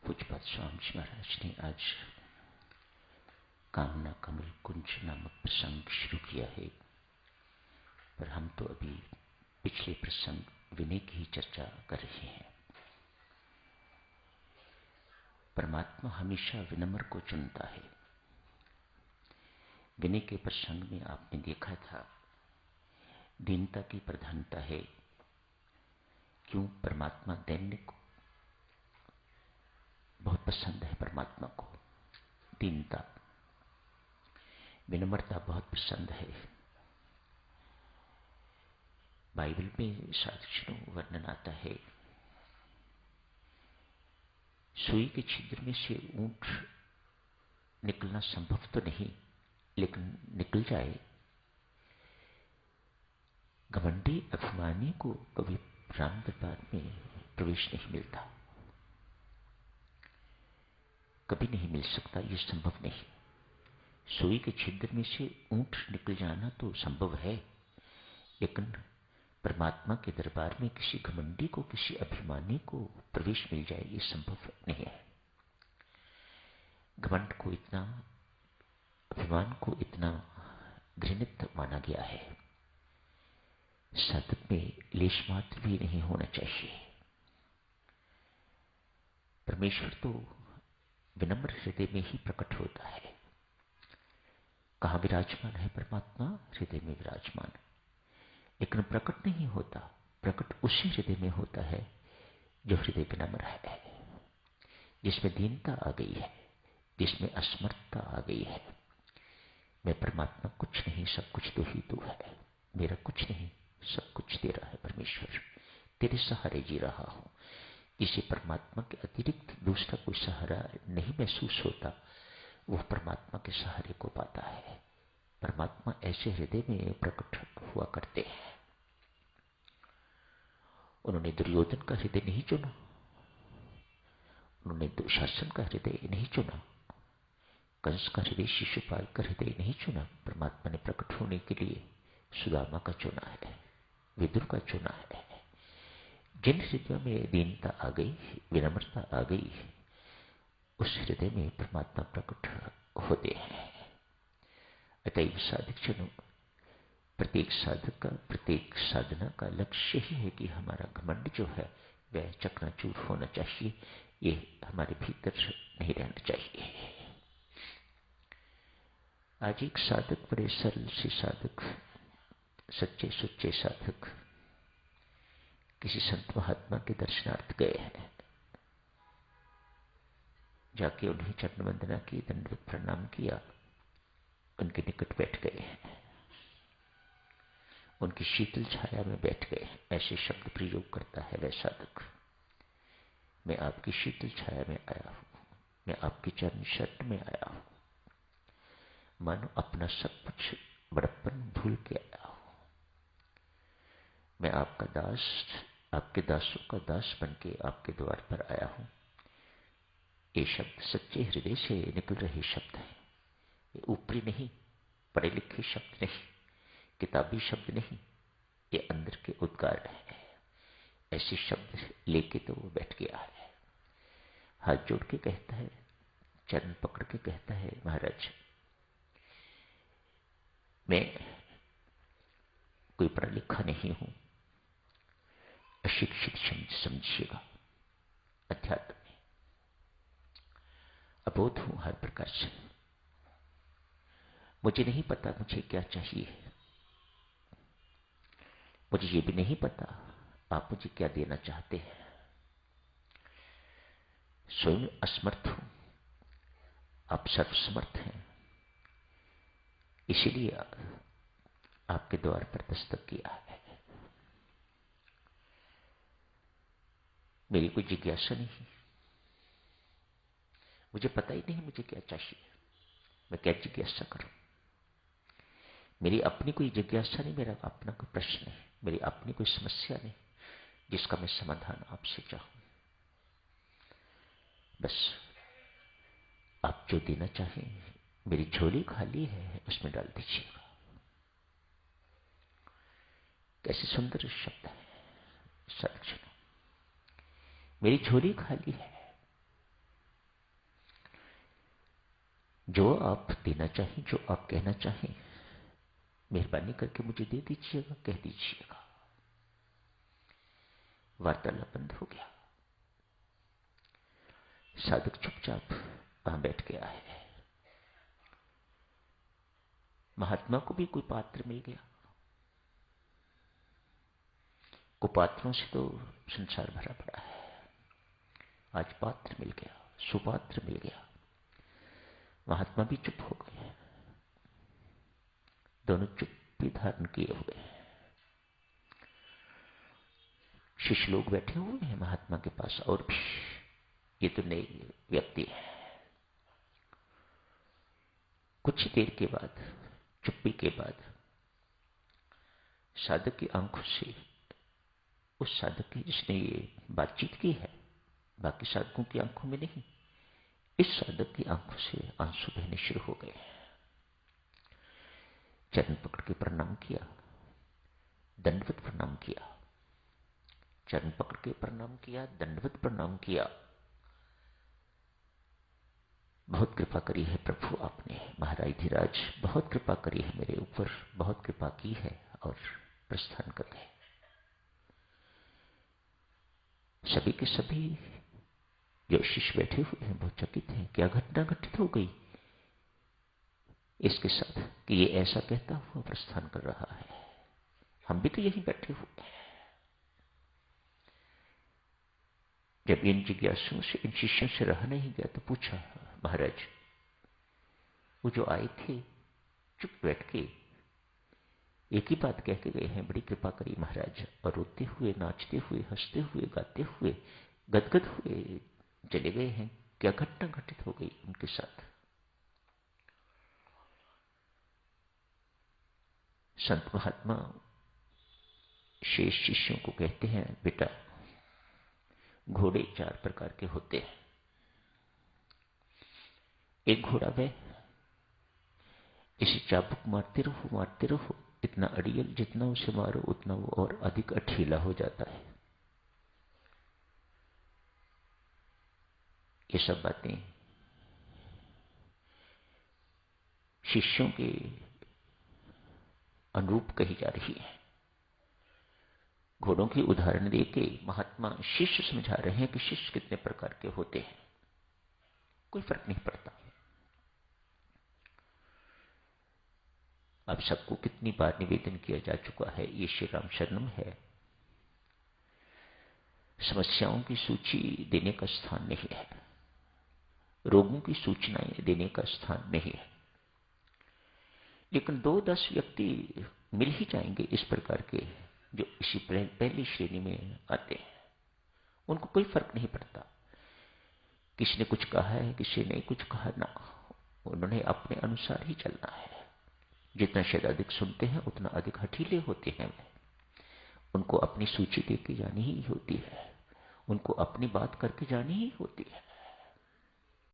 पूज्यपाद स्वामी जी महाराज ने आज कामना कमल कुंज नामक प्रसंग शुरू किया है, पर हम तो अभी पिछले प्रसंग विनय की ही चर्चा कर रहे हैं। परमात्मा हमेशा विनम्र को चुनता है। विनय के प्रसंग में आपने देखा था दीनता की प्रधानता है। क्यों? परमात्मा दैन्य को बहुत पसंद है। परमात्मा को दीनता, विनम्रता बहुत पसंद है। बाइबल में साधुओं वर्णन आता है, सुई के छिद्र में से ऊंट निकलना संभव तो नहीं, लेकिन निकल जाए। घमंडी अभिमानी को कभी राम दरबार में प्रवेश नहीं मिलता, कभी नहीं मिल सकता, यह संभव नहीं। सुई के छिद्र में से ऊंट निकल जाना तो संभव है, लेकिन परमात्मा के दरबार में किसी घमंडी को, किसी अभिमानी को प्रवेश मिल जाए, ये संभव नहीं है। घमंड को इतना, अभिमान को इतना घृणित माना गया है। साधक में लेश मात्र भी नहीं होना चाहिए। परमेश्वर तो विनम्र हृदय में ही प्रकट होता है। कहाँ विराजमान है परमात्मा? हृदय में विराजमान, लेकिन प्रकट नहीं होता। प्रकट उसी हृदय में होता है जो हृदय विनम्र है, जिसमें दीनता आ गई है, जिसमें असमर्थता आ गई है। मैं परमात्मा कुछ नहीं, सब कुछ तो ही तू है। मेरा कुछ नहीं, सब कुछ तेरा है परमेश्वर। तेरे सहारे जी रहा हूं। जिसे परमात्मा के अतिरिक्त दूसरा कोई सहारा नहीं महसूस होता, वह परमात्मा के सहारे को पाता है। परमात्मा ऐसे हृदय में प्रकट हुआ करते हैं। उन्होंने दुर्योधन का हृदय नहीं चुना, उन्होंने दुशासन का हृदय नहीं चुना, कंस का हृदय, शिशुपाल का हृदय नहीं चुना। परमात्मा ने प्रकट होने के लिए सुदामा का चुना है, विदुर का चुना है। जिन हृदयों में दीनता आ गई, विनम्रता आ गई, उस हृदय में परमात्मा प्रकट होते हैं। अतएव साधक जनों, प्रत्येक साधक का, प्रत्येक साधना का लक्ष्य ही है कि हमारा घमंड जो है वह चकनाचूर होना चाहिए। ये हमारे भीतर नहीं रहना चाहिए। आज एक साधक, बड़े सरल से साधक, सच्चे सुच्चे साधक किसी संत महात्मा के दर्शनार्थ गए हैं। जाके उन्हें चरण वंदना की, दंडवत प्रणाम किया, उनके निकट बैठ गए हैं, उनकी शीतल छाया में बैठ गए। ऐसे शब्द प्रयोग करता है वह साधक, मैं आपकी शीतल छाया में आया हूं, मैं आपकी चरण शरण में आया हूं, मानो अपना सब कुछ बड़प्पन भूल के आया हूं। मैं आपका दास, आपके दासों का दास बन के आपके द्वार पर आया हूं। ये शब्द सच्चे हृदय से निकल रहे शब्द हैं। ये ऊपरी नहीं, पढ़े लिखे शब्द नहीं, किताबी शब्द नहीं, ये अंदर के उद्गार हैं। ऐसे शब्द लेके तो वो बैठ गया है। हाथ जोड़ के कहता है, चरण पकड़ के कहता है, महाराज मैं कोई पढ़ा लिखा नहीं हूं, अशिक्षित समझिएगा। अध्यात्म में अबोध हूं हर प्रकार से। मुझे नहीं पता मुझे क्या चाहिए, मुझे ये भी नहीं पता आप मुझे क्या देना चाहते हैं। स्वयं असमर्थ हूं, आप सर्वसमर्थ हैं, इसीलिए आपके द्वार पर दस्तक किया है। मेरी कोई जिज्ञासा नहीं, मुझे पता ही नहीं मुझे क्या चाहिए, मैं क्या जिज्ञासा करूं। मेरी अपनी कोई जिज्ञासा नहीं, मेरा अपना कोई प्रश्न नहीं, मेरी अपनी कोई समस्या नहीं जिसका मैं समाधान आपसे चाहूं। बस आप जो देना चाहें, मेरी झोली खाली है, उसमें डाल दीजिएगा। कैसे सुंदर शब्द है। सच, मेरी झोली खाली है, जो आप देना चाहें, जो आप कहना चाहें, मेहरबानी करके मुझे दे दीजिएगा, कह दीजिएगा। वार्तालाप बंद हो गया। साधक चुपचाप वहां बैठ गया है। महात्मा को भी कोई पात्र मिल गया। कुपात्रों से तो संसार भरा पड़ा है। आज पात्र मिल गया, सुपात्र मिल गया। महात्मा भी चुप हो गए, दोनों चुप्पी धारण किए हुए हैं। शिष्य लोग बैठे हुए हैं महात्मा के पास, और भी ये तो नए व्यक्ति है। कुछ देर के बाद, चुप्पी के बाद, साधक की आंखों से, उस साधक की जिसने ये बातचीत की है, बाकी साधकों की आंखों में नहीं, इस साधक की आंखों से आंसू बहने शुरू हो गए। चरण पकड़ के प्रणाम किया, दंडवत प्रणाम किया, चरण पकड़ के प्रणाम किया, दंडवत प्रणाम किया। बहुत कृपा करी है प्रभु आपने, महाराज धीराज बहुत कृपा करी है मेरे ऊपर, बहुत कृपा की है, और प्रस्थान कर गए। सभी के सभी जो शिष्य बैठे हुए हैं बहुत चकित हैं। क्या घटना घटित हो गई इसके साथ कि ये ऐसा कहता हुआ प्रस्थान कर रहा है? हम भी तो यहीं बैठे हुए हैं। जब इन जिज्ञासुओं से, इन शिष्यों से रहा नहीं गया तो पूछा, महाराज वो जो आए थे चुप बैठ के एक ही बात कह के गए हैं, बड़ी कृपा करी महाराज, और रोते हुए, नाचते हुए, हंसते हुए, गाते हुए, गदगद हुए चले गए हैं। क्या घटना घटित हो गई उनके साथ? संत महात्मा शेष शिष्यों को कहते हैं, बेटा घोड़े 4 प्रकार के होते हैं। एक घोड़ा वह, इसे चाबुक मारते रहो, इतना अड़ियल जितना उसे मारो उतना वो और अधिक अठीला हो जाता है। ये सब बातें शिष्यों के अनुरूप कही जा रही है। घोड़ों की उदाहरण देके महात्मा शिष्य समझा रहे हैं कि शिष्य कितने प्रकार के होते हैं, कोई फर्क नहीं पड़ता। अब सबको कितनी बार निवेदन किया जा चुका है, ये श्री राम शरणम है। समस्याओं की सूची देने का स्थान नहीं है, रोगों की सूचनाएं देने का स्थान नहीं है। लेकिन 2-10 व्यक्ति मिल ही जाएंगे इस प्रकार के, जो इसी पहली श्रेणी में आते हैं। उनको कोई फर्क नहीं पड़ता, किसी ने कुछ कहा है, किसी ने कुछ कहा ना, उन्होंने अपने अनुसार ही चलना है। जितना शायद अधिक सुनते हैं उतना अधिक हठीले होते हैं। उनको अपनी सूची दे के जानी ही होती है, उनको अपनी बात करके जानी ही होती है।